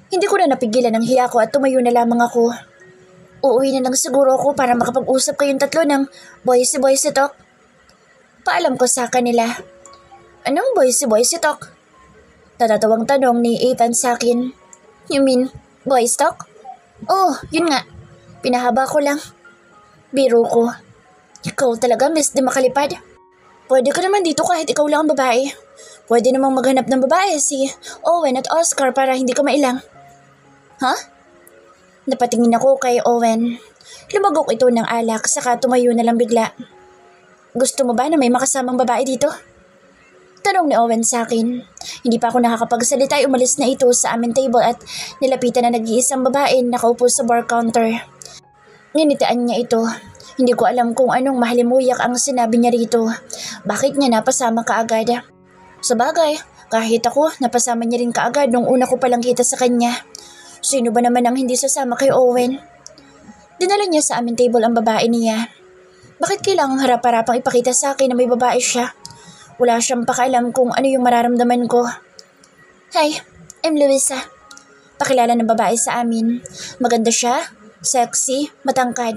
Hindi ko na napigilan ang hiya ko at tumayo na lamang ako. Uuwi na lang siguro ako para makapag-usap kayong tatlo ng boys-boys talk. Paalam ko sa kanila. Anong boys talk? Tatatawang tanong ni Ethan sa akin. You mean, boys talk? Oh, yun nga. Pinahaba ko lang. Biro ko. Ikaw talaga, Miss Di Makalipad. Pwede ka naman dito kahit ikaw lang ang babae. Pwede namang maghanap ng babae si Owen at Oscar para hindi ka mailang. Ha? Napatingin ako kay Owen. Lumagok ito ng alak saka tumayo na lang bigla. Gusto mo ba na may makasamang babae dito? Tanong ni Owen sa akin. Hindi pa ako nakakapagsalita ay umalis na ito sa aming table at nilapitan na nag-iisang babae nakaupo sa bar counter. Nginitian niya ito. Hindi ko alam kung anong mahalimuyak ang sinabi niya rito. Bakit niya napasama kaagad? Sabagay, kahit ako napasama niya rin kaagad nung una ko palang kita sa kanya. Sino ba naman ang hindi sasama kay Owen? Dinala niya sa aming table ang babae niya. Bakit kailangang harap-harapang ipakita sa akin na may babae siya? Wala siyang pakialam kung ano yung mararamdaman ko. Hi, I'm Luisa. Pakilala ng babae sa amin. Maganda siya, sexy, matangkad.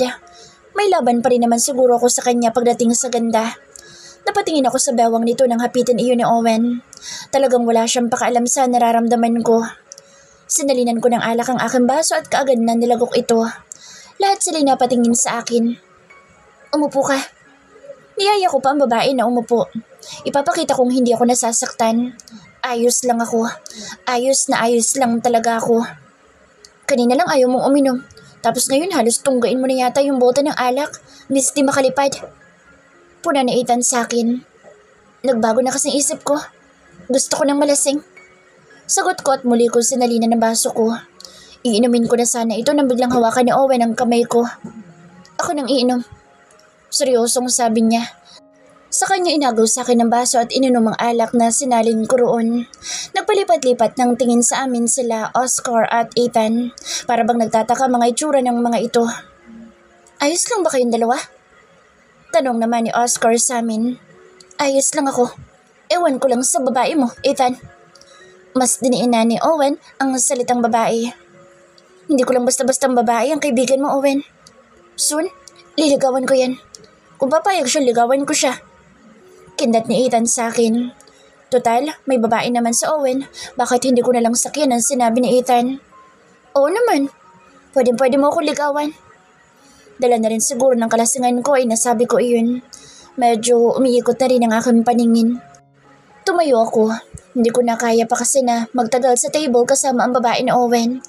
May laban pa rin naman siguro ako sa kanya pagdating sa ganda. Napatingin ako sa bewang nito nang hapitin iyon ni Owen. Talagang wala siyang pakialam sa nararamdaman ko. Sinalinan ko ng alak ang aking baso at kaagad na nilagok ito. Lahat sila'y napatingin sa akin. Umupo ka. Niyaya ko pa ang babae na umupo. Ipapakita kong hindi ako nasasaktan. Ayos lang ako. Ayos na ayos lang talaga ako. Kanina lang ayaw mong uminom. Tapos ngayon halos tunggain mo na yata yung bote ng alak, Miss Di Makalipad. Puna na Ethan sa akin. Nagbago na kasing isip ko. Gusto ko ng malasing. Sagot ko at muli ko sinalina ng baso ko. Iinumin ko na sana ito nang biglang hawakan ni Owen ang kamay ko. Ako nang iinom. Seryosong sabi niya. Sa kanya inagaw sa akin ng baso at ininom ang alak na sinalin ko roon. Nagpalipat-lipat ng tingin sa amin sila Oscar at Ethan. Para bang nagtataka mga itsura ng mga ito. Ayos lang ba kayong dalawa? Tanong naman ni Oscar sa amin. Ayos lang ako. Ewan ko lang sa babae mo, Ethan. Mas diniin na ni Owen ang salitang babae. Hindi ko lang basta-bastang babae ang kaibigan mo, Owen. Soon, liligawan ko yan. Kung papayag siya, ligawan ko siya. Kindat ni Ethan sa akin. Total, may babae naman sa Owen. Bakit hindi ko nalang sakyan ang sinabi ni Ethan? Oo naman. Pwede mo ako ligawan. Dala na rin siguro ng kalasingan ko ay nasabi ko iyon. Medyo umiikot na rin ang aking paningin. Tumayo ako. Hindi ko na kaya pa kasi na magtagal sa table kasama ang babae ni Owen.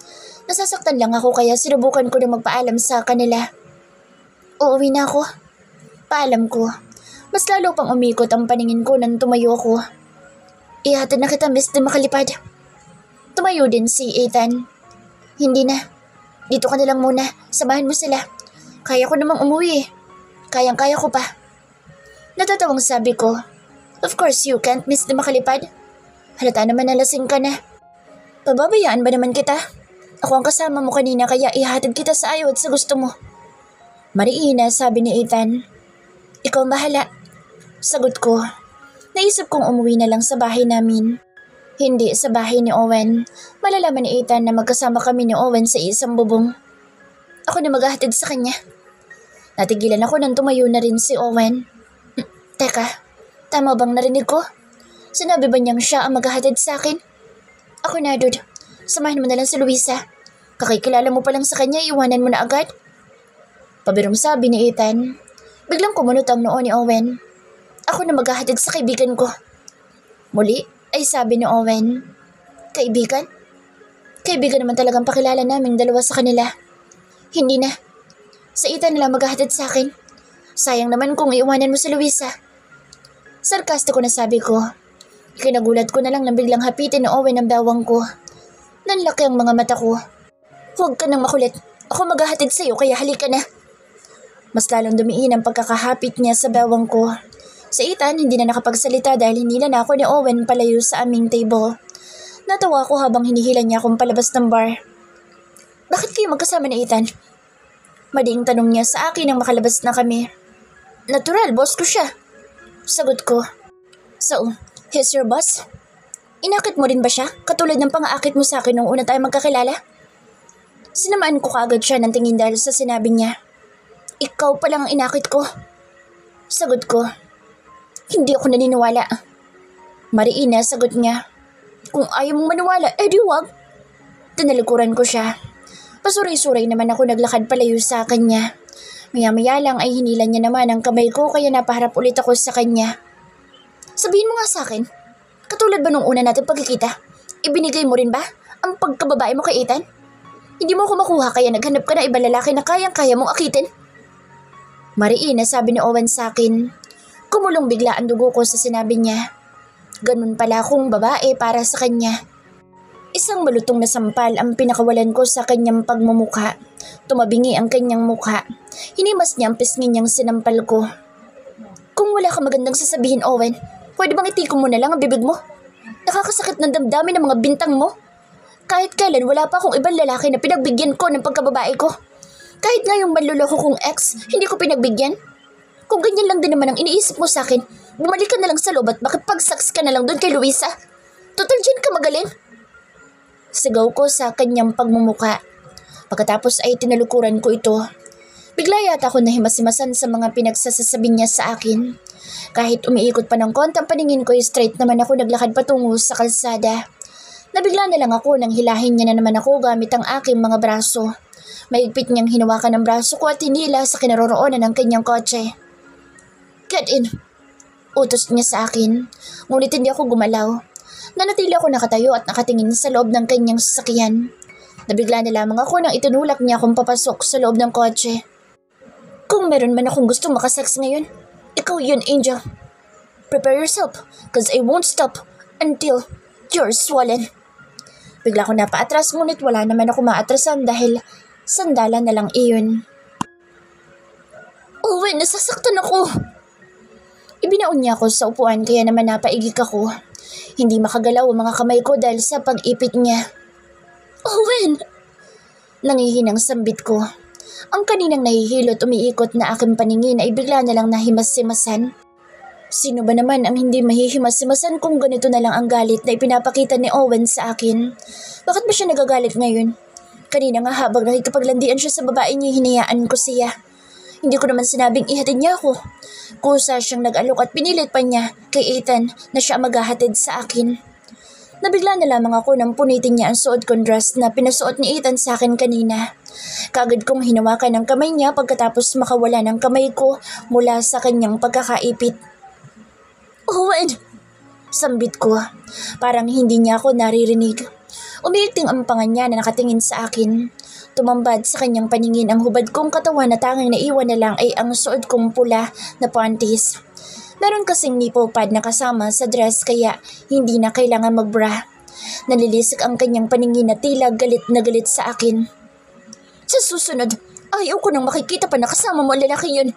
Nasasaktan lang ako kaya sinubukan ko na magpaalam sa kanila. Uuwi na ako. Paalam ko. Mas lalo pang umikot ang paningin ko nang tumayo ako. Ihatid na kita, Miss Di Makalipad. Tumayo din si Ethan. Hindi na. Dito ka na lang muna. Samahan mo sila. Kaya ko namang umuwi. Kayang-kaya ko pa. Natatawang sabi ko. Of course you can't, Miss Di Makalipad. Halata naman nalasing ka na. Pababayaan ba naman kita? Ako ang kasama mo kanina kaya ihatid kita sa ayaw at sa gusto mo. Mariina, sabi ni Ethan. Ikaw bahala. Sagot ko. Naisip kong umuwi na lang sa bahay namin. Hindi sa bahay ni Owen. Malalaman ni Ethan na magkasama kami ni Owen sa isang bubong. Ako na maghahatid sa kanya. Natigilan ako nang tumayo na rin si Owen. Teka, tama bang narinig ko? Sinabi ba niyang siya ang maghahatid sa akin? Ako na, dude. Samahin mo na lang si Luisa. Kakikilala mo pa lang sa kanya, iwanan mo na agad. Pabirong sabi ni Ethan. Biglang kumunot ang noo ni Owen. Ako na maghahatid sa kaibigan ko. Muli ay sabi ni Owen. Kaibigan? Kaibigan naman talagang pakilala naming dalawa sa kanila. Hindi na. Sa Ethan nila maghahatid sa akin. Sayang naman kung iiwanan mo si Luisa. Sarkastiko na sabi ko. Kinagulat ko na lang nang biglang hapitin ni Owen ang bawang ko. Nanlaki ang mga mata ko. Huwag ka nang makulit. Ako maghahatid sa iyo kaya halika na. Mas lalong dumiin ang pagkakahapit niya sa bewang ko. Sa Ethan, hindi na nakapagsalita dahil hinila na ako ni Owen palayo sa aming table. Natawa ako habang hinihila niya akong palabas ng bar. Bakit kayo magkasama ni Ethan? Madiing tanong niya sa akin nang makalabas na kami. Natural, boss ko siya. Sagot ko. So, he's your boss? Inakit mo rin ba siya? Katulad ng pang-aakit mo sa akin nung una tayo magkakilala? Sinamaan ko kaagad siya ng tingin dahil sa sinabi niya. Ikaw pa lang ang inakit ko. Sagot ko. Hindi ako naniniwala. Mariina, sagot niya. Kung ayaw mong maniwala, edi wag. Tinalikuran ko siya. Pasuray-suray naman ako naglakad palayo sa kanya. Maya-maya lang ay hinila niya naman ang kamay ko kaya napaharap ulit ako sa kanya. Sabihin mo nga sa akin, katulad ba nung una natin pagkikita, ibinigay mo rin ba ang pagkababae mo kay Ethan? Hindi mo ako makuha kaya naghanap ka na ibang lalaki na kayang-kaya mong akitin? Mariina, sabi ni Owen sa akin. Kumulong bigla ang dugo ko sa sinabi niya. Ganun pala akong babae para sa kanya. Isang malutong na sampal ang pinakawalan ko sa kanyang pagmumukha. Tumabingi ang kanyang mukha. Hinimas niya ang pisngi niyang sinampal ko. Kung wala ka magandang sasabihin, Owen, pwede bang itikon mo na lang ang bibig mo? Nakakasakit ng damdamin ng mga bintang mo. Kahit kailan wala pa akong ibang lalaki na pinagbigyan ko ng pagkababae ko. Kahit nga yung manluloko kong ex, hindi ko pinagbigyan. Kung ganyan lang din naman ang iniisip mo sa akin, bumalik ka na lang sa loob at makipagsaks ka na lang doon kay Luisa. Total dyan ka magaling. Sigaw ko sa kanyang pagmumuka. Pagkatapos ay tinalukuran ko ito. Bigla yata ako nahimas-himasan sa mga pinagsasasabi niya sa akin. Kahit umiikot pa ng konti ang paningin ko, straight naman ako naglakad patungo sa kalsada. Nabigla na lang ako nang hilahin niya na naman ako gamit ang aking mga braso. Mahigpit niyang hinawakan ang braso ko at hinila sa kinaroroonan ng kanyang kotse. Get in! Utos niya sa akin, ngunit hindi ako gumalaw. Nanatili ako nakatayo at nakatingin sa loob ng kanyang sasakyan. Nabigla na lamang ako nang itinulak niya akong papasok sa loob ng kotse. Kung meron man akong gustong makasex ngayon, ikaw yun, Angel. Prepare yourself, cause I won't stop until you're swollen. Bigla ko napaatras ngunit wala naman ako maatrasan dahil sandalan na lang iyon. Owen, nasasaktan ako! Ibinaon niya ako sa upuan kaya naman napaigik ako. Hindi makagalaw ang mga kamay ko dahil sa pag-ipit niya. Owen! Nangihinang sambit ko. Ang kaninang nahihilot umiikot na aking paningin ay bigla na lang nahimas-simasan. Sino ba naman ang hindi mahihimas-simasan kung ganito na lang ang galit na ipinapakita ni Owen sa akin? Bakit ba siya nagagalit ngayon? Kanina nga habang nakikipaglandian siya sa babae niya, hinayaan ko siya. Hindi ko naman sinabing ihatid niya ako. Kusa siyang nag-alok at pinilit pa niya kay Ethan na siya maghahatid sa akin. Nabigla na lamang ako nang punitin niya ang suot kong dress na pinasuot ni Ethan sa akin kanina. Kagad kong hinawakan ang kamay niya pagkatapos makawala ng kamay ko mula sa kanyang pagkakaipit. Owen! Sambit ko. Parang hindi niya ako naririnig. Umiiting ang panga niya na nakatingin sa akin. Tumambad sa kanyang paningin ang hubad kong katawan na tanging naiwan na lang ay ang suot kong pula na panties. Meron kasing nipple pad na kasama sa dress kaya hindi na kailangan magbra. Nalilisik ang kanyang paningin na tila galit na galit sa akin. Sa susunod, ayaw ko nang makikita pa na kasama mo ang lalaki yun.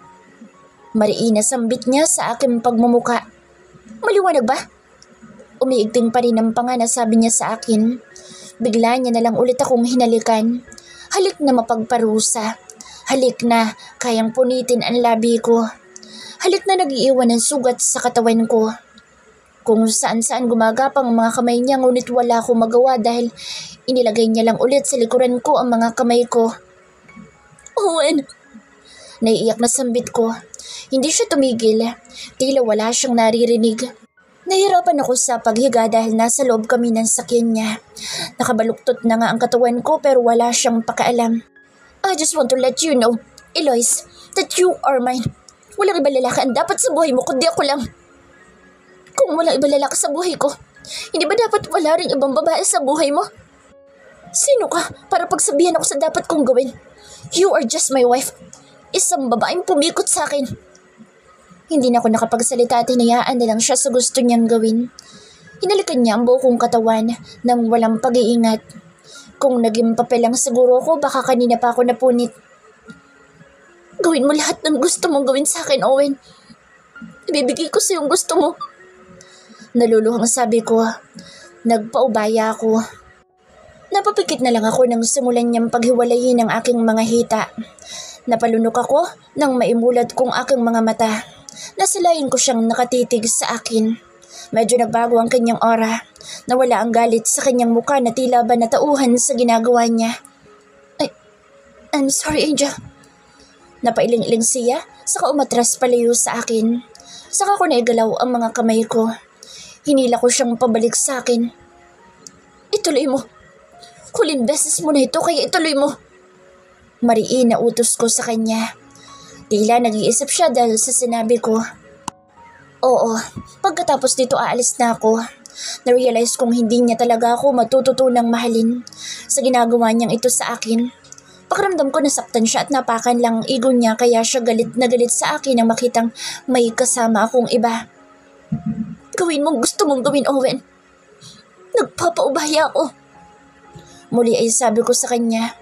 Mariina sambit niya sa aking pagmumuka. Maliwanag ba? Umiigting pa rin ang panga na sabi niya sa akin. Bigla niya na lang ulit akong hinalikan. Halik na mapagparusa. Halik na kayang punitin ang labi ko. Halik na nag-iiwan ng sugat sa katawan ko. Kung saan-saan gumagapang ang mga kamay niya ngunit wala akong magawa dahil inilagay niya lang ulit sa likuran ko ang mga kamay ko. Owen! Naiiyak na sambit ko. Hindi siya tumigil. Tila wala siyang naririnig. Nahirapan ako sa paghiga dahil nasa loob kami ng sakyan niya. Nakabaluktot na nga ang katawan ko pero wala siyang pakialam. I just want to let you know, Eloise, that you are mine. Walang ibang lalaki ang dapat sa buhay mo kundi ako lang. Kung walang ibang lalaki sa buhay ko, hindi ba dapat wala ring ibang babae sa buhay mo? Sino ka para pagsabihan ako sa dapat kong gawin? You are just my wife. Isang babaeng pumikot sa akin. Hindi na ako nakapagsalita at hinayaan na lang siya sa gusto niyang gawin. Hinalikan niya ang buo kong katawan nang walang pag-iingat. Kung naging papel lang siguro ako, baka kanina pa ako napunit. Gawin mo lahat ng gusto mong gawin sa akin, Owen. Ibibigay ko sa yung gusto mo. Naluluhang sabi ko. Nagpaubaya ako. Napapikit na lang ako nang simulan niyang paghiwalayin ang aking mga hita. Napalunok ako nang maimulat kong aking mga mata. Nasalayan ko siyang nakatitig sa akin. Medyo nagbago ang kanyang aura. Nawala ang galit sa kanyang mukha na tila ba natauhan sa ginagawa niya. I'm sorry, Angel. Napailing-iling siya, saka umatras palayo sa akin. Saka ko naigalaw ang mga kamay ko. Hinila ko siyang pabalik sa akin. Ituloy mo. Huling beses mo na ito, kaya ituloy mo. Mariin na utos ko sa kanya. Tila nag-iisip siya dahil sa sinabi ko. Oo, pagkatapos dito aalis na ako. Na-realize kong hindi niya talaga ako matututunang mahalin sa ginagawa niyang ito sa akin. Pakiramdam ko nasaktan siya at napakan lang ang ego niya kaya siya galit na galit sa akin nang makitang may kasama akong iba. Gawin mong gusto mong gawin, Owen. Nagpapaubaya ako. Muli ay sabi ko sa kanya.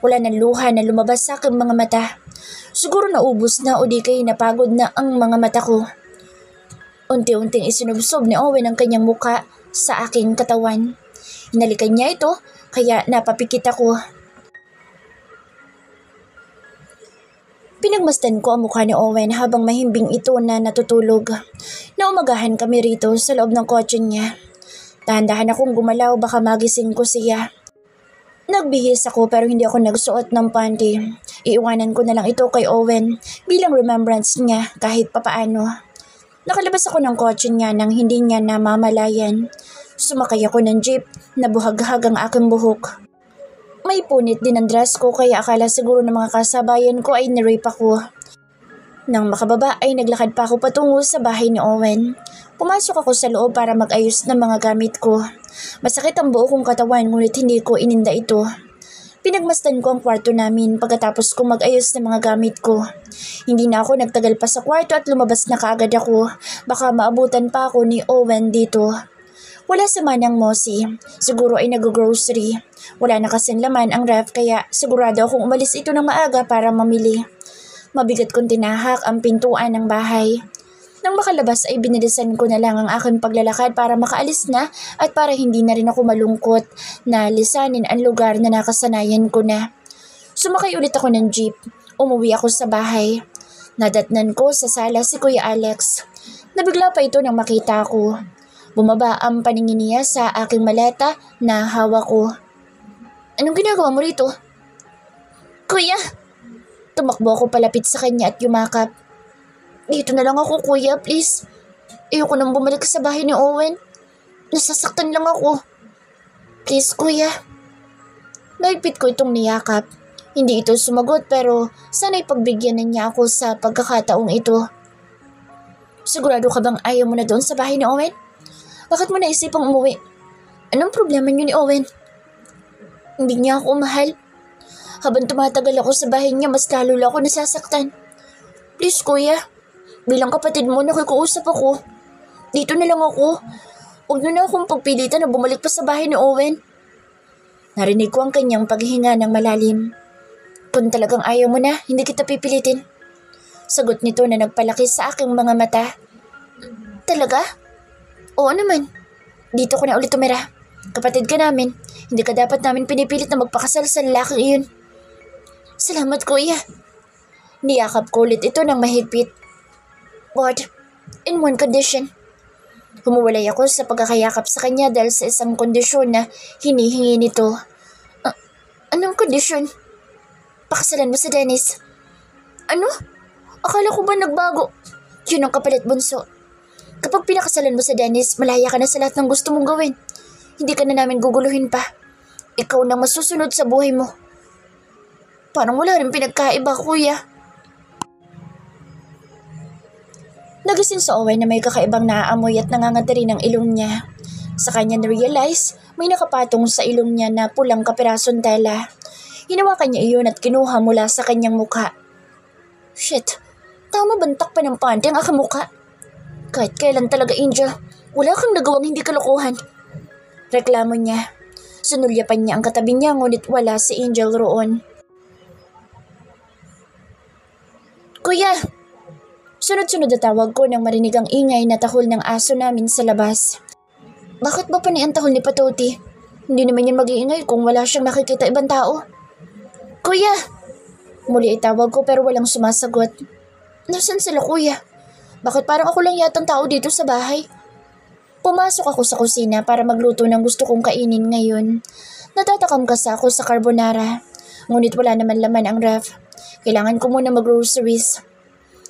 Wala ng luha na lumabas sa aking mga mata. Siguro naubos na o di kay napagod na ang mga mata ko. Unti-unting isinubsob ni Owen ang kanyang muka sa aking katawan. Hinalikan niya ito kaya napapikit ako. Pinagmasdan ko ang mukha ni Owen habang mahimbing ito na natutulog. Naumagahan kami rito sa loob ng kotse niya. Dahan-dahan akong gumalaw baka magising ko siya. Nagbihis ako pero hindi ako nagsuot ng panty. Iiwanan ko na lang ito kay Owen bilang remembrance niya kahit papaano. Nakalabas ako ng kotse niya nang hindi niya namamalayan. Sumakay ako ng jeep na buhaghag ang aking buhok. May punit din ang dress ko kaya akala siguro ng mga kasabayan ko ay nirape ako. Nang makababa ay naglakad pa ako patungo sa bahay ni Owen. Pumasok ako sa loob para mag-ayos ng mga gamit ko. Masakit ang buo kong katawan ngunit hindi ko ininda ito. Pinagmasdan ko ang kwarto namin pagkatapos kong mag-ayos ng mga gamit ko. Hindi na ako nagtagal pa sa kwarto at lumabas na kaagad ako. Baka maabutan pa ako ni Owen dito. Wala sa manang Mosi. Siguro ay nag-grocery. Wala na kasing laman ang ref kaya sigurado akong umalis ito ng maaga para mamili. Mabigat kong tinahak ang pintuan ng bahay. Nang makalabas ay binilisan ko na lang ang aking paglalakad para makaalis na at para hindi na rin ako malungkot na lisanin ang lugar na nakasanayan ko na. Sumakay ulit ako ng jeep. Umuwi ako sa bahay. Nadatnan ko sa sala si Kuya Alex. Nabigla pa ito nang makita ko. Bumaba ang paningin niya sa aking maleta na hawak ko. Anong ginagawa mo rito? Kuya! Tumakbo ako palapit sa kanya at yumakap. Dito na lang ako, kuya, please. Ayoko nang bumalik sa bahay ni Owen. Nasasaktan lang ako. Please, kuya. Naigpit ko itong niyakap. Hindi ito sumagot pero sana'y pagbigyan na niya ako sa pagkakataong ito. Sigurado ka bang ayaw mo na doon sa bahay ni Owen? Bakit mo naisipang umuwi? Anong problema niyo ni Owen? Hindi niya ako mahal. Habang tumatagal ako sa bahay niya, mas lalo lang ako nasasaktan. Please, kuya. Bilang kapatid mo, nakikiusap ako. Dito na lang ako. Huwag niyo na akong pagpilitan na bumalik pa sa bahay ni Owen. Narinig ko ang kanyang paghinga ng malalim. Kung talagang ayaw mo na, hindi kita pipilitin. Sagot nito na nagpalaki sa aking mga mata. Talaga? Oo naman. Dito ko na ulit tumira. Kapatid ka namin. Hindi ka dapat namin pinipilit na magpakasal sa lalaking iyon. Salamat, kuya. Niyakap ko ulit ito ng mahigpit. But, in one condition. Humuwalay ako sa pagkakayakap sa kanya dahil sa isang kondisyon na hinihingi nito. Anong kondisyon? Pakasalan mo sa Dennis. Ano? Akala ko ba nagbago? Yun ang kapalit, bunso. Kapag pinakasalan mo sa Dennis, malaya ka na sa lahat ng gusto mong gawin. Hindi ka na namin guguluhin pa. Ikaw na masusunod sa buhay mo. Parang wala rin pinagkaiba, kuya. Nagising sa Owen na may kakaibang naaamoy at nangangati rin ang ilong niya. Sa kanya na-realize, may nakapatong sa ilong niya na pulang kapirasong tela. Hinawakan niya iyon at kinuha mula sa kanyang mukha. Shit, tama bantak pa ng panty ang aking mukha. Kahit kailan talaga, Angel, wala kang nagawang hindi kalokohan. Reklamo niya. Sunulyapan niya ang katabi niya ngunit wala si Angel roon. Kuya! Sunod-sunod na tawag ko nang marinig ang ingay na tahol ng aso namin sa labas. Bakit ba pani ang tahol ni Patoti? Hindi naman yan mag-iingay kung wala siyang nakikita ibang tao. Kuya! Muli ay tawag ko pero walang sumasagot. Nasaan sila, kuya? Bakit parang ako lang yatang tao dito sa bahay? Pumasok ako sa kusina para magluto ng gusto kong kainin ngayon. Natatakam kasi ako sa carbonara. Ngunit wala naman laman ang ref. Kailangan ko muna mag-groceries.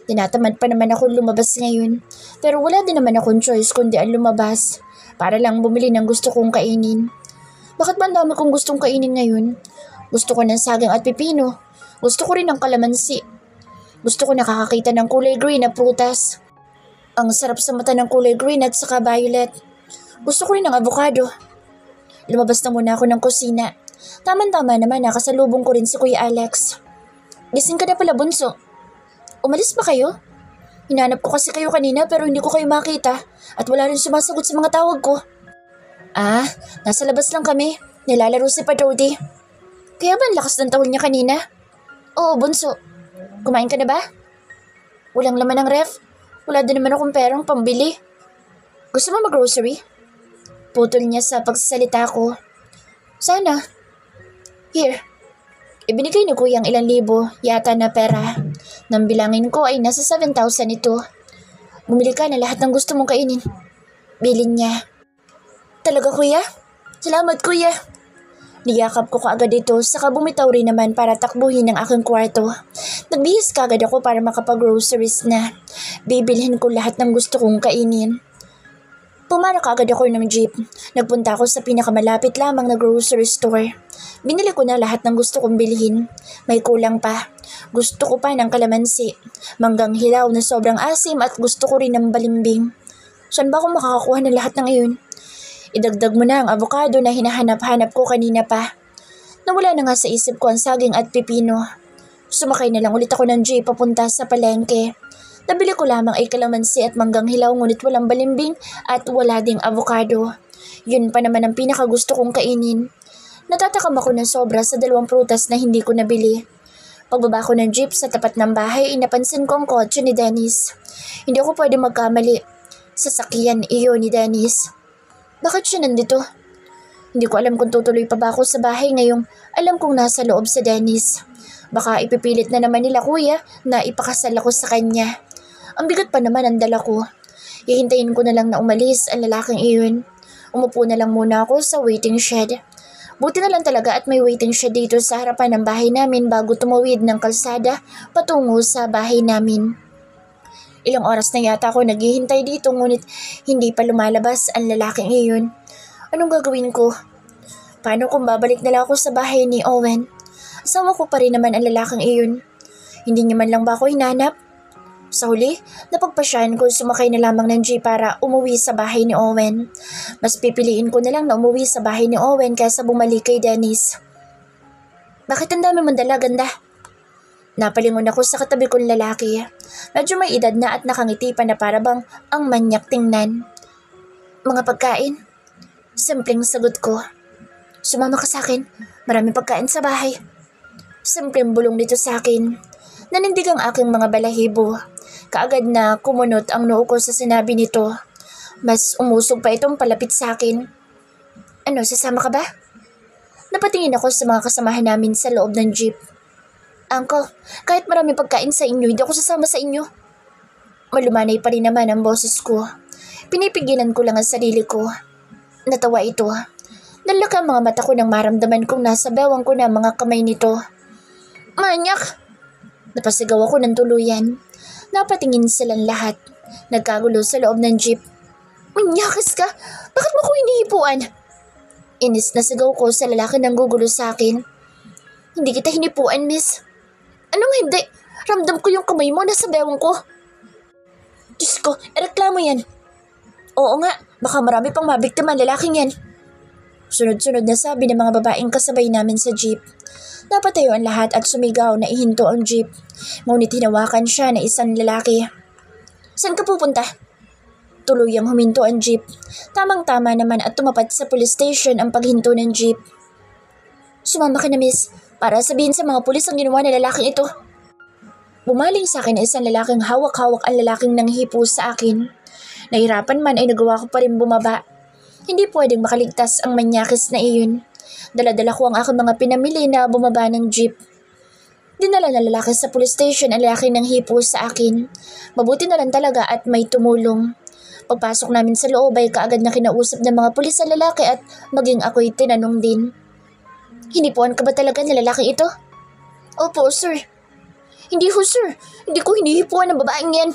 Tinatamad pa naman ako lumabas ngayon. Pero wala din naman akong choice kundi ang lumabas. Para lang bumili ng gusto kong kainin. Bakit ba ang dami kong gustong kainin ngayon? Gusto ko ng saging at pipino. Gusto ko rin ng kalamansi. Gusto ko nakakakita ng kulay green na prutas. Ang sarap sa mata ng kulay green at saka violet. Gusto ko rin ng avocado. Lumabas na muna ako ng kusina. Tama-tama naman nakasalubong ko rin si Kuya Alex. Gising ka na pala, bunso. Umalis ba kayo? Hinanap ko kasi kayo kanina pero hindi ko kayo makita at wala rin sumasagot sa mga tawag ko. Nasa labas lang kami. Nilalaro si Padrodi. Kaya ba ang lakas ng tahol niya kanina? Oo, bunso. Kumain ka na ba? Walang laman ng ref. Wala din naman akong perang pambili. Gusto mo mag-grocery? Putol niya sa pagsasalita ko. Sana. Here. Ibinigay ni Kuya ang ilang libo yata na pera. Nang bilangin ko ay nasa 7,000 ito. Bumili ka na lahat ng gusto mong kainin. Bilin niya. Talaga, Kuya? Salamat, Kuya. Niyakap ko kaagad ito, saka bumitaw rin naman para takbuhin ang aking kwarto. Nagbihis kaagad ako para makapag-groceries na. Bibilhin ko lahat ng gusto kong kainin. Pumara kaagad ako ng jeep. Nagpunta ako sa pinakamalapit lamang na grocery store. Binili ko na lahat ng gusto kong bilhin. May kulang pa. Gusto ko pa ng kalamansi, manggang hilaw na sobrang asim at gusto ko rin ng balimbing. Saan ba ako makakakuha ng lahat ng iyon? Idagdag mo na ang avocado na hinahanap-hanap ko kanina pa. Nawala na nga sa isip ko ang saging at pipino. Sumakay na lang ulit ako ng jeep papunta sa palengke. Nabili ko lamang ay kalamansi at manggang hilaw ngunit walang balimbing at wala ding avocado. Yun pa naman ang pinakagusto kong kainin. Natatakam ako ng sobra sa 2 prutas na hindi ko nabili. Pagbaba ko ng jeep sa tapat ng bahay, napansin ko ang kotse ni Dennis. Hindi ako pwede magkamali. Sasakyan iyon ni Dennis. Bakit siya nandito? Hindi ko alam kung tutuloy pa ba ako sa bahay ngayong alam kong nasa loob sa Dennis. Baka ipipilit na naman nila Kuya na ipakasal ako sa kanya. Ang bigat pa naman ang dala ko. Hihintayin ko na lang na umalis ang lalaking iyon. Umupo na lang muna ako sa waiting shed. Buti na lang talaga at may waiting shed dito sa harapan ng bahay namin bago tumawid ng kalsada patungo sa bahay namin. Ilang oras na yata ako naghihintay dito ngunit hindi pa lumalabas ang lalaking iyon. Anong gagawin ko? Paano kung babalik na lang ako sa bahay ni Owen? Asawa ko pa rin naman ang lalaking iyon. Hindi niya man lang ba ako hinanap? Sa huli, napagpasyahan ko sumakay na lamang ng jeep para umuwi sa bahay ni Owen. Mas pipiliin ko na lang na umuwi sa bahay ni Owen kaysa bumalik kay Dennis. Bakit ang dami mong dala, ganda? Napalingon ako sa katabi kong lalaki. Medyo may edad na at nakangiti pa na parabang ang manyak tingnan. Mga pagkain. Simpleng sagot ko. Sumama ka sa akin. Maraming pagkain sa bahay. Simpleng bulong nito sa akin. Nanindig ang aking mga balahibo. Kaagad na kumunot ang noo ko sa sinabi nito. Mas umusog pa itong palapit sa akin. Ano, sasama ka ba? Napatingin ako sa mga kasamahan namin sa loob ng jeep. Uncle, kahit maraming pagkain sa inyo, hindi ako sasama sa inyo. Malumanay pa rin naman ang boses ko. Pinipigilan ko lang ang sarili ko. Natawa ito. Nalaka ang mga mata ko nang maramdaman kong nasa bewang ko na mga kamay nito. Manyak! Napasigaw ako ng tuluyan. Napatingin silang lahat. Nagkagulo sa loob ng jeep. Manyakas ka? Bakit mo ko hinihipuan? Inis na sigaw ko sa lalaki nang gugulo sa akin. Hindi kita hinipuan, miss. Anong hindi? Ramdam ko yung kamay mo nasa bewang ko. Diyos ko, ereklamo yan. Oo nga, baka marami pang mabiktima lalaking yan. Sunod-sunod na sabi ng mga babaeng kasabay namin sa jeep. Napatayo ang lahat at sumigaw na ihinto ang jeep. Ngunit hinawakan siya na isang lalaki. Saan ka pupunta? Tuluyang huminto ang jeep. Tamang-tama naman at tumapat sa police station ang paghinto ng jeep. Sumama ka na, miss, para sabihin sa mga pulis ang ginawa ng lalaking ito. Bumaling sa akin na isang lalaking hawak-hawak ang lalaking nanghipo sa akin. Nahirapan man ay nagawa ko pa rin bumaba. Hindi pwedeng makaligtas ang manyakis na iyon. Dala-dala ko ang aking mga pinamili na bumaba ng jeep. Dinala na lalaki sa police station ang lalaking nanghipo sa akin. Mabuti na lang talaga at may tumulong. Pagpasok namin sa loob ay kaagad na kinausap ng mga pulis sa lalaki at maging ako'y tinanong din. Hinipuan ka ba talaga ng lalaki ito? Opo, sir. Hindi ho, sir. Hindi ko hinihipuan ng babaeng yan.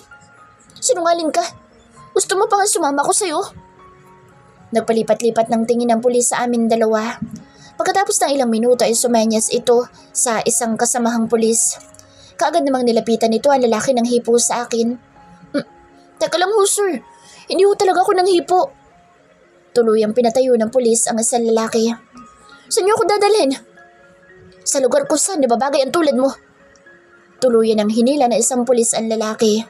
Sinungaling ka. Gusto mo pa nga sumama ko sa'yo? Nagpalipat-lipat ng tingin ng pulis sa amin dalawa. Pagkatapos ng ilang minuto ay sumenyas ito sa isang kasamahang pulis. Kaagad namang nilapitan nito ang lalaki ng hipo sa akin. Teka lang ho, sir. Hindi ho talaga ako nang hipo. Tuluyang pinatayo ng pulis ang isang lalaki. Saan niyo ako dadalhin? Sa lugar ko saan nababagay ang tulad mo. Tuluyan ang hinila na isang pulis ang lalaki.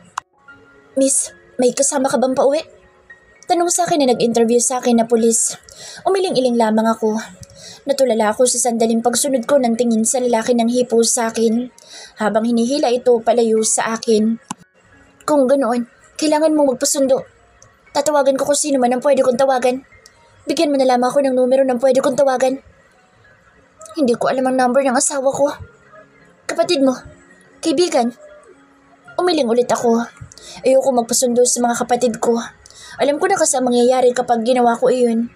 Miss, may kasama ka bang pauwi? Tanong sa akin na nag-interview sa akin na pulis. Umiling-iling lamang ako. Natulala ako sa sandaling pagsunod ko ng tingin sa lalaki ng hipo sa akin, habang hinihila ito palayo sa akin. Kung ganoon, kailangan mo magpasundo. Tatawagan ko kung sino man ang pwede kong tawagan. Bigyan mo na lamang ako ng numero ng pwede kong tawagan. Hindi ko alam ang number ng asawa ko. Kapatid mo? Kaibigan? Umiling ulit ako. Ayoko magpasundo sa mga kapatid ko. Alam ko na kasi ang mangyayari kapag ginawa ko iyon.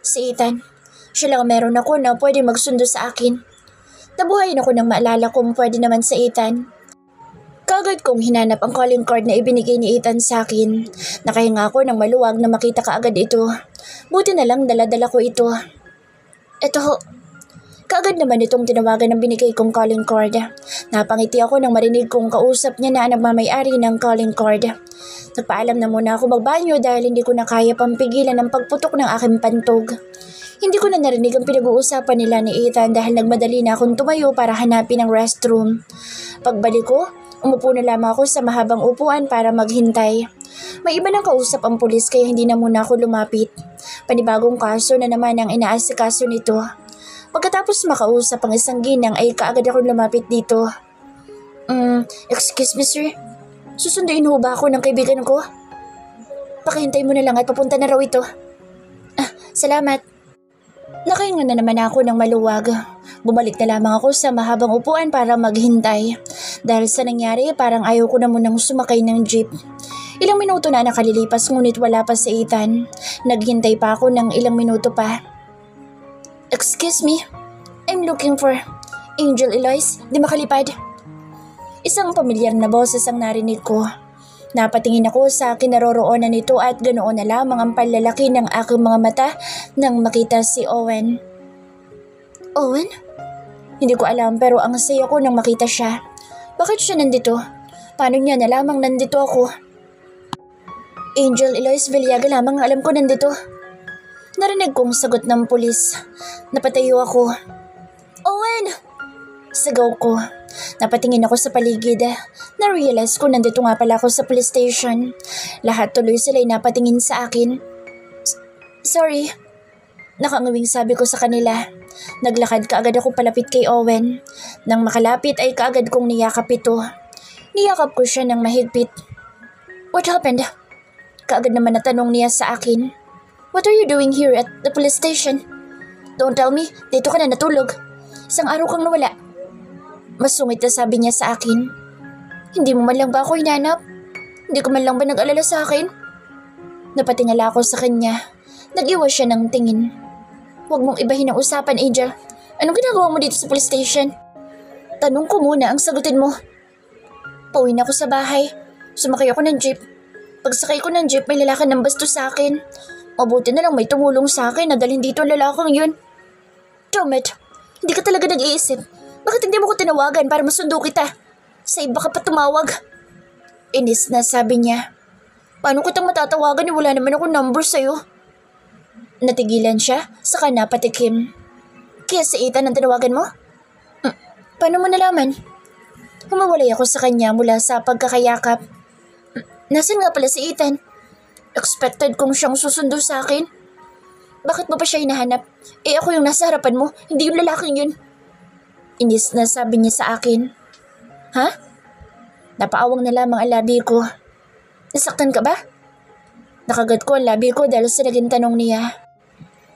Si Ethan, siya lang meron ako na pwede magsundo sa akin. Nabuhayin ako nang maalala kung pwede naman sa Ethan. Kaagad kong hinanap ang calling card na ibinigay ni Ethan sa akin. Nakahinga ako ng maluwag na makita kaagad ito. Buti na lang dala-dala ko ito. Ito ho. Kaagad naman itong tinawagan ng binigay kong calling card. Napangiti ako nang marinig kong kausap niya na nagmamay-ari ng calling card. Nagpaalam na muna ako magbanyo dahil hindi ko na kaya pampigilan ang pagputok ng aking pantog. Hindi ko na narinig ang pinag-uusapan nila ni Ethan dahil nagmadali na akong tumayo para hanapin ang restroom. Pagbalik ko, umupo na lamang ako sa mahabang upuan para maghintay. May iba nang kausap ang pulis kaya hindi na muna ako lumapit. Panibagong kaso na naman ang inaasikaso nito. Pagkatapos makausap ang isang ginang ay kaagad ako lumapit dito. Excuse me sir, susunduin ho ba ako ng kaibigan ko? Pakihintay mo na lang at papunta na raw ito. Salamat. Nakahinga na naman ako ng maluwag. Bumalik na lamang ako sa mahabang upuan para maghintay. Dahil sa nangyari parang ayaw ko na munang sumakay ng jeep. Ilang minuto na nakalilipas ngunit wala pa si Ethan. Naghintay pa ako ng ilang minuto pa. Excuse me, I'm looking for Angel Eloise di Makalipad. Isang pamilyar na boses ang narinig ko. Napatingin ako sa kinaroroonan nito at ganoon na lamang ang panlalaki ng aking mga mata nang makita si Owen. Owen? Hindi ko alam pero ang saya ko nang makita siya. Bakit siya nandito? Paano niya na lamang nandito ako? Angel Eloise Villaga lamang alam ko nandito. Narinig kong sagot ng pulis. Napatayo ako. Owen! Sigaw ko. Napatingin ako sa paligid. Na-realize ko nandito nga pala ako sa police station. Lahat tuloy sila'y napatingin sa akin. Sorry. Nakangawing sabi ko sa kanila. Naglakad kaagad ako palapit kay Owen. Nang makalapit ay kaagad kong niyakap ito. Niyakap ko siya ng mahigpit. What happened? Kaagad naman natanong niya sa akin. What are you doing here at the police station? Don't tell me, dito ka na natulog. Isang araw kang nawala. Masungit na sabi niya sa akin. Hindi mo man lang ba ako hinanap? Hindi ko man lang ba nag-alala sa akin? Napatingala ako sa kanya. Nag-iwas siya ng tingin. Huwag mong ibahin ang usapan, Angel. Anong ginagawa mo dito sa police station? Tanong ko muna ang sagutin mo. Pauwi na ako sa bahay. Sumakay ako ng jeep. Pagsakay ko ng jeep, may lalaki ng basto sa akin. Mabuti na lang may tumulong sa akin na dalhin dito ang lalakang yun. Dammit, hindi ka talaga nag-iisip. Bakit hindi mo ko tinawagan para masundo kita? Sa iba ka pa tumawag. Inis na sabi niya. Paano kitang matatawagan wala naman akong number sa'yo? Natigilan siya, saka napatikim. Kaya si Ethan ang tinawagan mo? Paano mo nalaman? Humawalay ako sa kanya mula sa pagkakayakap. Nasaan nga pala si Ethan? Expected kong siyang susundo sa akin. Bakit mo pa siya hinahanap? Ako yung nasa harapan mo, hindi yung lalaking yun. Inis na sabi niya sa akin. Ha? Napaawang na lamang ang labi ko. Nasaktan ka ba? Nakagat ko ang labi ko dahil sa naging tanong niya.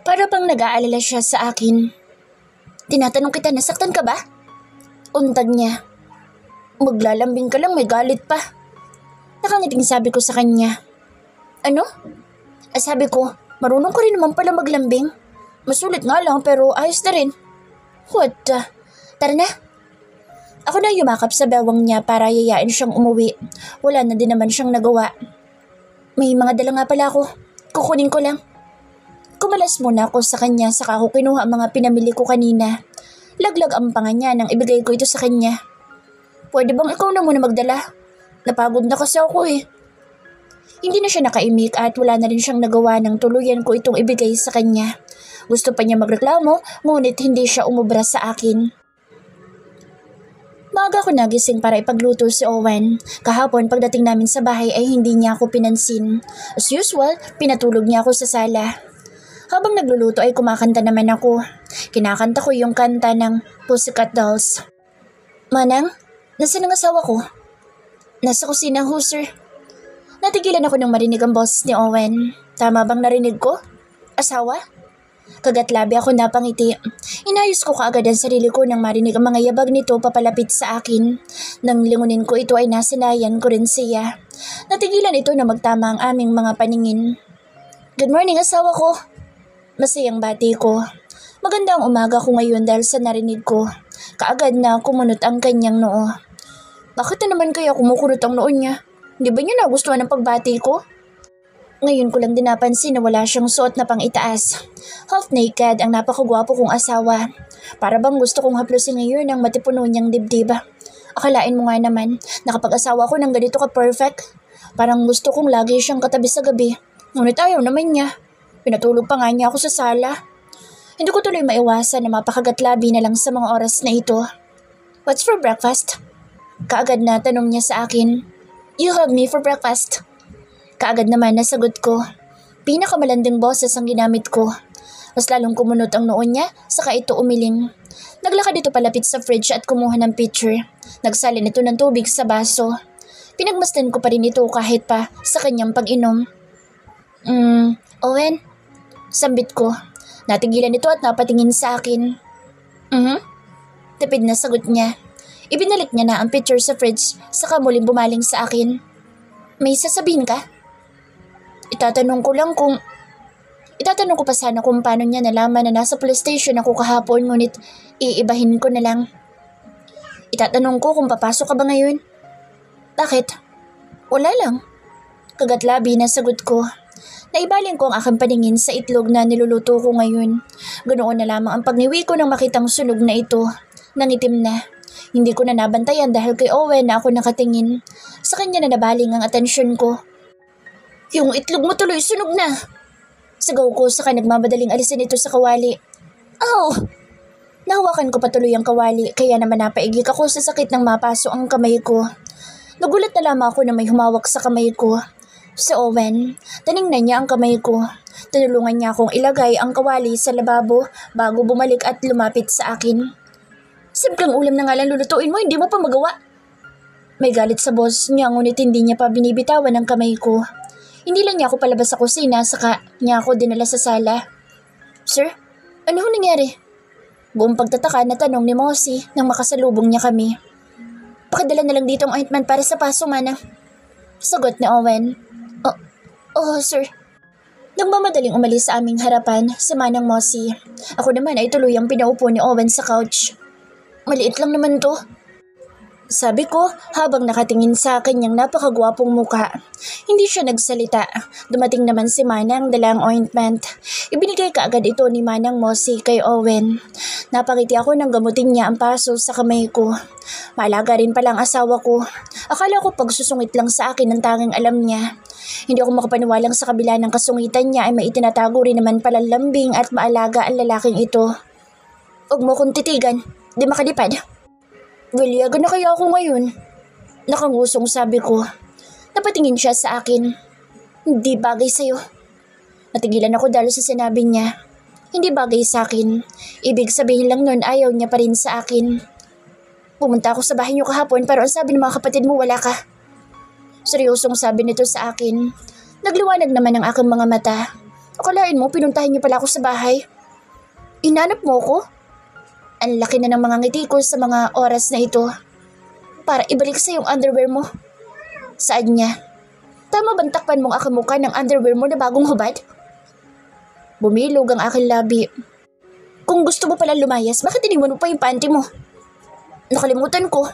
Para bang nag-aalala siya sa akin. Tinatanong kita, nasaktan ka ba? Untag niya. Maglalambing ka lang, may galit pa. Nakangiting sabi ko sa kanya. Ano? Sabi ko, marunong ka rin naman pala maglambing. Masulit nga lang pero ayos na rin. What the? Tara na. Ako na yumakap sa bewang niya para yayain siyang umuwi. Wala na din naman siyang nagawa. May mga dala nga pala ako. Kukunin ko lang. Kumalas muna ako sa kanya saka ako kinuha ang mga pinamili ko kanina. Laglag ang panga niya nang ibigay ko ito sa kanya. Pwede bang ikaw na muna magdala? Napagod na kasi ako eh. Hindi na siya nakaimik at wala na rin siyang nagawa nang tuluyan ko itong ibigay sa kanya. Gusto pa niya magreklamo ngunit hindi siya umubra sa akin. Maaga ko nagising para ipagluto si Owen. Kahapon pagdating namin sa bahay ay hindi niya ako pinansin. As usual, pinatulog niya ako sa sala. Habang nagluluto ay kumakanta naman ako. Kinakanta ko yung kanta ng Pussycat Dolls. Manang, nasaan ang asawa ko? Nasa kusina ho, sir. Natigilan ako nang marinig ang boses ni Owen. Tama bang narinig ko? Asawa? Kagatlabi ako napangiti. Inayos ko kaagad ang sarili ko nang marinig ang mga yabag nito papalapit sa akin. Nang lingunin ko ito ay nasanayan ko rin siya. Natigilan ito na magtama ang aming mga paningin. Good morning, asawa ko. Masayang bati ko. Maganda ang umaga ko ngayon dahil sa narinig ko. Kaagad na kumunot ang kanyang noo. Bakit na naman kaya kumukunot ang noo niya? Di ba niya nagustuhan ang pagbati ko? Ngayon ko lang din napansin na wala siyang suot na pang-itaas. Half naked ang napakagwapo kong asawa. Para bang gusto kong haplusin ngayon ang matipuno niyang dibdib. Akalain mo nga naman, nakapag-asawa ko ng ganito ka-perfect. Parang gusto kong lagi siyang katabi sa gabi. Ngunit ayaw naman niya. Pinatulog pa nga niya ako sa sala. Hindi ko tuloy maiwasan na mapakagatlabi na lang sa mga oras na ito. What's for breakfast? Kaagad na tanong niya sa akin. You have me for breakfast. Kaagad naman nasagot ko. Pinakamalanding boses ang ginamit ko. Mas lalong kumunot ang noo niya, saka ito umiling. Naglakad ito palapit sa fridge at kumuha ng pitcher. Nagsalin ito ng tubig sa baso. Pinagmasdan ko pa rin ito kahit pa sa kanyang pag-inom. Owen? Sambit ko. Natigilan ito at napatingin sa akin. Tipid na sagot niya. Ibinalik niya na ang pitcher sa fridge saka muling bumaling sa akin. May sasabihin ka? Itatanong ko pa sana kung paano niya nalaman na nasa police station ako kahapon ngunit iibahin ko na lang. Itatanong ko kung papasok ka ba ngayon? Bakit? Wala lang. Kagatlabi na sagot ko. Naibaling ko ang aking paningin sa itlog na niluluto ko ngayon. Ganoon na lamang ang pagniwi ko nang makitang sunog na ito. Nangitim na. Hindi ko na nabantayan dahil kay Owen na ako nakatingin. Sa kanya na nabaling ang atensyon ko. Yung itlog mo tuloy sunog na. Sigaw ko saka nagmamadaling alisin ito sa kawali. Ow! Nahawakan ko patuloy ang kawali kaya naman napaigik ako sa sakit ng mapaso ang kamay ko. Nagulat na lamang ako na may humawak sa kamay ko. Si Owen, tiningnan niya ang kamay ko. Tinulungan niya akong ilagay ang kawali sa lababo bago bumalik at lumapit sa akin. Simpleng ulam na nga lang lulutuin mo, hindi mo pa magawa. May galit sa boss niya ngunit hindi niya pa binibitawan ang kamay ko. Hindi lang niya ako palabas sa kusina saka niya ako dinala sa sala. Sir, ano ho nangyari? Buong pagtataka na tanong ni Mossy nang makasalubong niya kami. Pakidala na lang dito ang ointment para sa paso, mana. Sagot ni Owen. Oh, sir. Nagmamadaling umalis sa aming harapan si Manang Mossy. Ako naman ay tuluyang pinaupo ni Owen sa couch. Maliit lang naman to. Sabi ko habang nakatingin sa kanyang napakagwapong muka. Hindi siya nagsalita. Dumating naman si Manang dalang ointment. Ibinigay kaagad ito ni Manang Mossy kay Owen. Napangiti ako nang gamutin niya ang paso sa kamay ko. Maalaga rin pala ang asawa ko. Akala ko pagsusungit lang sa akin ang tanging alam niya. Hindi ako makapaniwalang sa kabila ng kasungitan niya ay may itinatago rin naman pala lambing at maalaga ang lalaking ito. Huwag mo kong titigan, di makadipad. Waliyagan na kaya ako ngayon? Nakangusong sabi ko. Napatingin siya sa akin. Hindi bagay sa'yo. Natigilan ako dahil sa sinabi niya. Hindi bagay sa akin. Ibig sabihin lang nun ayaw niya pa rin sa akin. Pumunta ako sa bahay niyo kahapon pero ang sabi ng mga kapatid mo wala ka. Seryosong sabi nito sa akin. Nagliwanag naman ang aking mga mata. Akalain mo pinuntahan niyo pala ako sa bahay. Inanap mo ko? Ang laki na ng mga ngiti ko sa mga oras na ito. Para ibalik sa yung underwear mo. Saan niya? Tama bang takpan mong aking mukha ng underwear mo na bagong hubad? Bumilog ang aking labi. Kung gusto mo pala lumayas, bakit iniwan mo pa yung panty mo? Nakalimutan ko.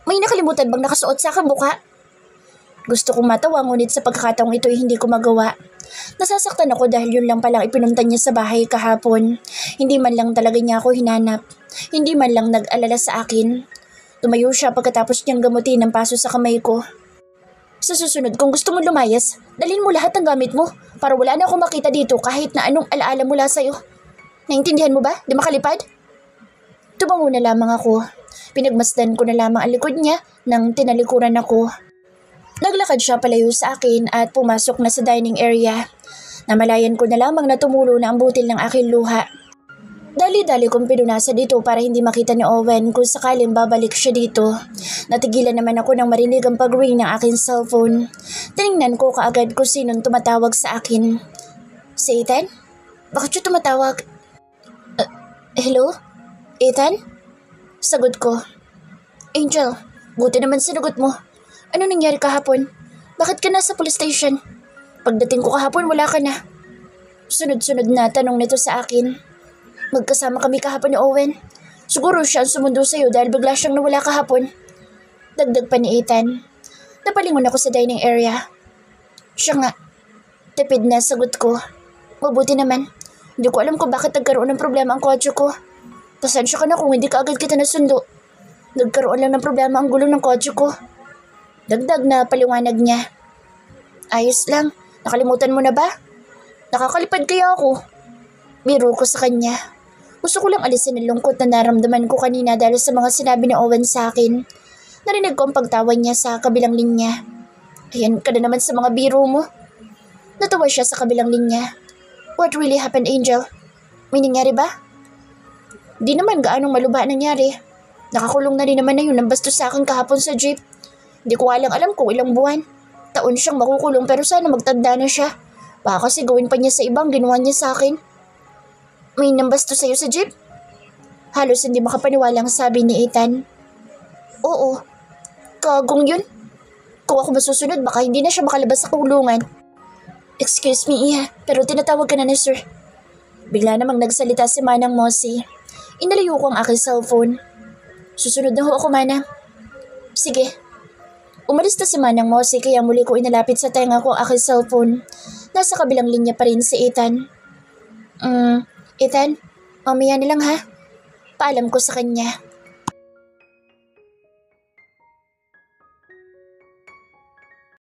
May nakalimutan bang nakasuot sa aking mukha? Gusto kong matawa ngunit sa pagkakataong ito ay hindi ko magawa. Nasasaktan ako dahil yun lang palang ipinunta niya sa bahay kahapon. Hindi man lang talaga niya ako hinanap. Hindi man lang nag-alala sa akin. Tumayo siya pagkatapos niyang gamutin ang paso sa kamay ko. Sa susunod, kung gusto mo lumayas, dalhin mo lahat ng gamit mo para wala na akong makita dito kahit na anong alaala mula sa'yo. Naintindihan mo ba? Di makalipad? Tumango na lamang ako. Pinagmasdan ko na lamang ang likod niya nang tinalikuran ako. Naglakad siya palayo sa akin at pumasok na sa dining area. Namalayan ko na lamang na tumulo na ang butil ng aking luha. Dali-dali kong pinunasan dito para hindi makita ni Owen kung sakaling babalik siya dito. Natigilan naman ako nang marinig ang pag-ring ng aking cellphone. Tinignan ko kaagad kung sinong tumatawag sa akin. Si Ethan? Bakit siya tumatawag? Hello? Ethan? Sagot ko. Angel, buti naman sinagot mo. Ano nangyari kahapon? Bakit ka nasa police station? Pagdating ko kahapon, wala ka na. Sunod-sunod na tanong nito sa akin. Magkasama kami kahapon ni Owen. Siguro siya ang sumundo sa'yo dahil bigla siyang nawala kahapon. Dagdag pa ni Ethan. Napalingon ako sa dining area. Siya nga. Tipid na sagot ko. Mabuti naman. Hindi ko alam kung bakit nagkaroon ng problema ang kotse ko. Pasensya ka na kung hindi ka agad kita nasundo. Nagkaroon lang ng problema ang gulong ng kotse ko. Dagdag na paliwanag niya. Ayos lang. Nakalimutan mo na ba? Nakakalipad kaya ako. Biro ko sa kanya. Gusto ko lang alisin ang lungkot na naramdaman ko kanina dahil sa mga sinabi ni Owen sa akin. Narinig ko ang pagtawa niya sa kabilang linya. Ayan ka na naman sa mga biro mo. Natawa siya sa kabilang linya. What really happened, Angel? May nangyari ba? Di naman gaanong malubha nangyari. Nakakulong na rin naman na yun ang bastos sa akin kahapon sa jeep. Hindi ko alam kung ilang buwan. Taon siyang makukulong pero sana magtanda na siya. Baka kasi gawin pa niya sa ibang ginawa niya sa akin. May nambasto sa'yo sa jeep? Halos hindi makapaniwalang sabi ni Ethan. Oo. Kagong yun. Kung ako masusunod, baka hindi na siya makalabas sa kulungan. Excuse me, Iha, pero tinatawag ka na ni Sir. Bigla namang nagsalita si Manang Mosi. Inalayo ko ang aking cellphone. Susunod na ho ako, Mana. Sige. Umalis na si Manang Mosi kaya muli ko inalapit sa tenga ko ang aking cellphone. Nasa kabilang linya pa rin si Ethan. Ethan, mamaya na lang ha. Paalam ko sa kanya.